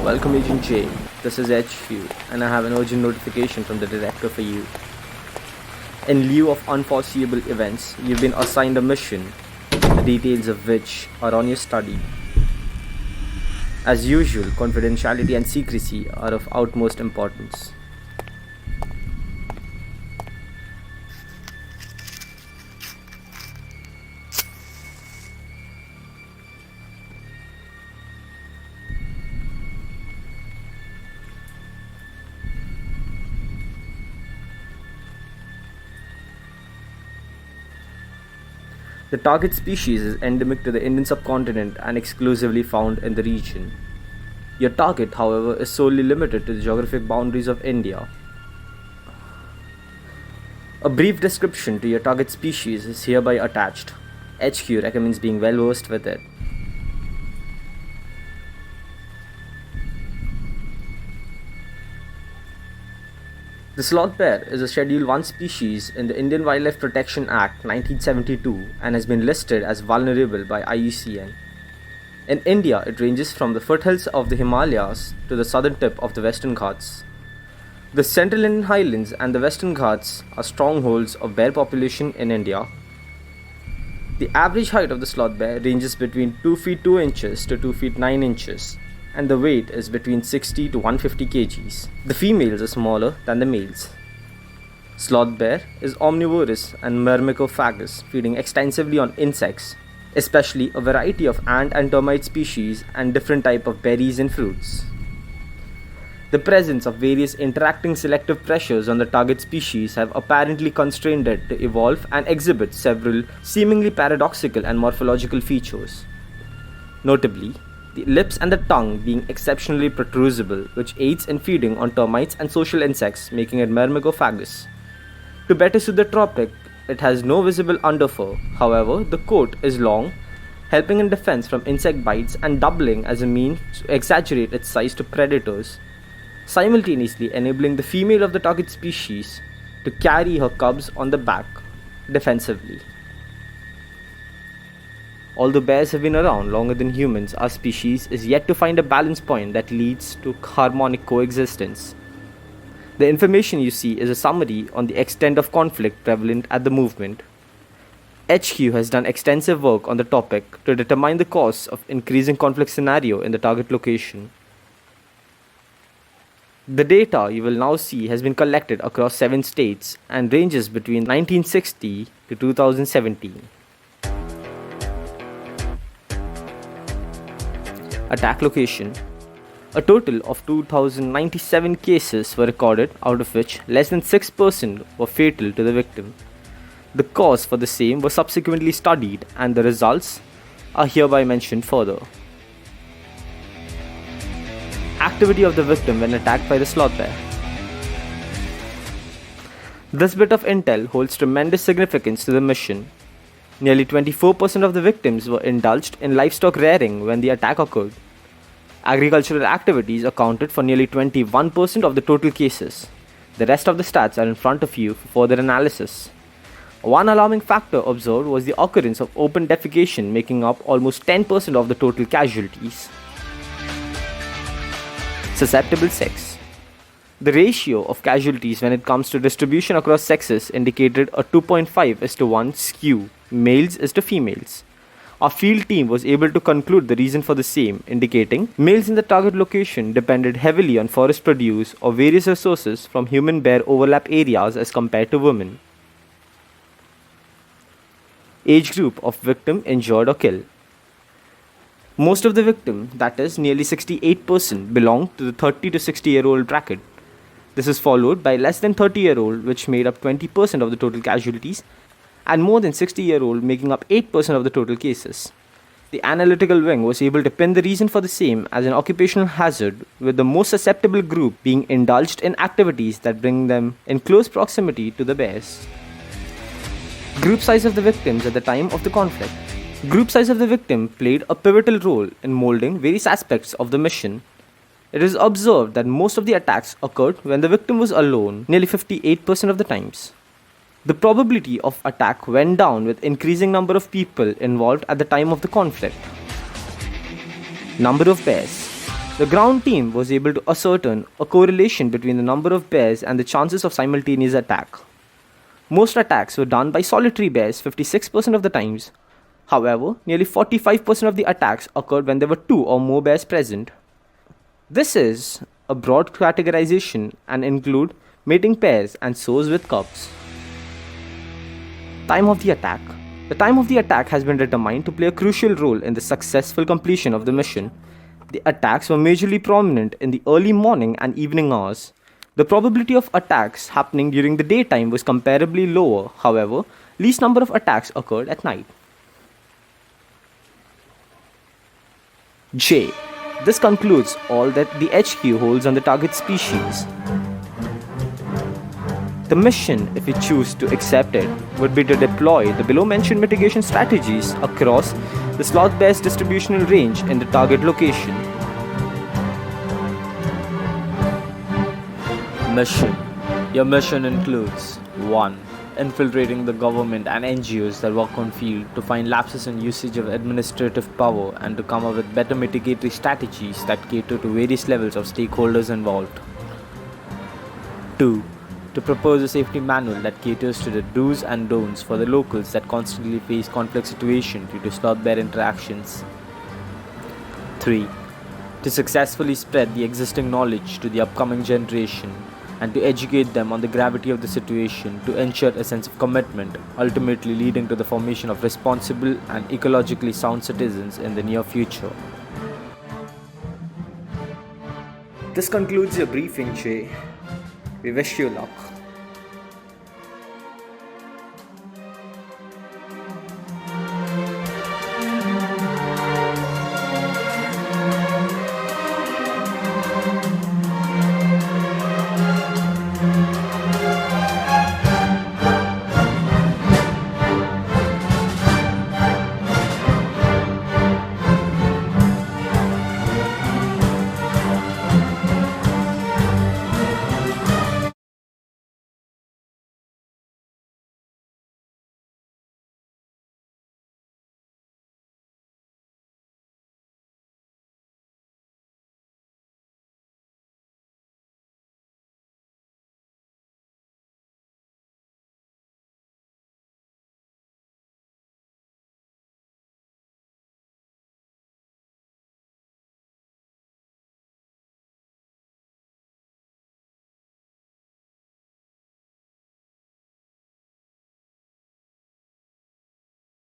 Welcome Agent J. This is HQ and I have an urgent notification from the director for you. In lieu of unforeseeable events, you've been assigned a mission, the details of which are on your study. As usual, confidentiality and secrecy are of utmost importance. The target species is endemic to the Indian subcontinent and exclusively found in the region. Your target, however, is solely limited to the geographic boundaries of India. A brief description to your target species is hereby attached. HQ recommends being well versed with it. The sloth bear is a Schedule 1 species in the Indian Wildlife Protection Act 1972 and has been listed as vulnerable by IUCN. In India, it ranges from the foothills of the Himalayas to the southern tip of the Western Ghats. The Central Indian Highlands and the Western Ghats are strongholds of bear population in India. The average height of the sloth bear ranges between 2 feet 2 inches to 2 feet 9 inches. And the weight is between 60 to 150 kgs. The females are smaller than the males. Sloth bear is omnivorous and myrmecophagous, feeding extensively on insects, especially a variety of ant and termite species and different type of berries and fruits. The presence of various interacting selective pressures on the target species have apparently constrained it to evolve and exhibit several seemingly paradoxical and morphological features. Notably, the lips and the tongue being exceptionally protrusible, which aids in feeding on termites and social insects, making it myrmecophagous. To better suit the tropic, it has no visible underfur. However, the coat is long, helping in defense from insect bites and doubling as a means to exaggerate its size to predators, simultaneously enabling the female of the target species to carry her cubs on the back defensively. Although bears have been around longer than humans, our species is yet to find a balance point that leads to harmonic coexistence. The information you see is a summary on the extent of conflict prevalent at the movement. HQ has done extensive work on the topic to determine the cause of increasing conflict scenario in the target location. The data you will now see has been collected across 7 states and ranges between 1960 to 2017. Attack location. A total of 2097 cases were recorded, out of which less than 6% were fatal to the victim. The cause for the same was subsequently studied and the results are hereby mentioned further. Activity of the victim when attacked by the sloth bear. This bit of intel holds tremendous significance to the mission. Nearly 24% of the victims were indulged in livestock rearing when the attack occurred. Agricultural activities accounted for nearly 21% of the total cases. The rest of the stats are in front of you for further analysis. One alarming factor observed was the occurrence of open defecation, making up almost 10% of the total casualties. Susceptible sex. The ratio of casualties when it comes to distribution across sexes indicated a 2.5:1 skew, males is to females. Our field team was able to conclude the reason for the same, indicating males in the target location depended heavily on forest produce or various resources from human-bear overlap areas as compared to women. Age group of victim injured or killed. Most of the victim, that is nearly 68%, belonged to the 30 to 60-year-old bracket. This is followed by less than 30-year-old, which made up 20% of the total casualties, and more than 60-year-old making up 8% of the total cases. The analytical wing was able to pin the reason for the same as an occupational hazard, with the most susceptible group being indulged in activities that bring them in close proximity to the bears. Group size of the victims at the time of the conflict. Group size of the victim played a pivotal role in molding various aspects of the mission. It is observed that most of the attacks occurred when the victim was alone, nearly 58% of the times. The probability of attack went down with increasing number of people involved at the time of the conflict. Number of bears. The ground team was able to ascertain a correlation between the number of bears and the chances of simultaneous attack. Most attacks were done by solitary bears 56% of the times. However, nearly 45% of the attacks occurred when there were 2 or more bears present. This is a broad categorization and include mating pairs and sows with cubs. Time of the attack. The time of the attack has been determined to play a crucial role in the successful completion of the mission. The attacks were majorly prominent in the early morning and evening hours. The probability of attacks happening during the daytime was comparably lower, however, least number of attacks occurred at night. J. This concludes all that the HQ holds on the target species. The mission, if we choose to accept it, would be to deploy the below mentioned mitigation strategies across the sloth bear's distributional range in the target location. Mission. Your mission includes 1. Infiltrating the government and NGOs that work on field to find lapses in usage of administrative power and to come up with better mitigatory strategies that cater to various levels of stakeholders involved. 2. To propose a safety manual that caters to the do's and don'ts for the locals that constantly face conflict situations due to sloth bear interactions. 3. To successfully spread the existing knowledge to the upcoming generation and to educate them on the gravity of the situation to ensure a sense of commitment, ultimately leading to the formation of responsible and ecologically sound citizens in the near future. This concludes your briefing, Jay. We wish you luck.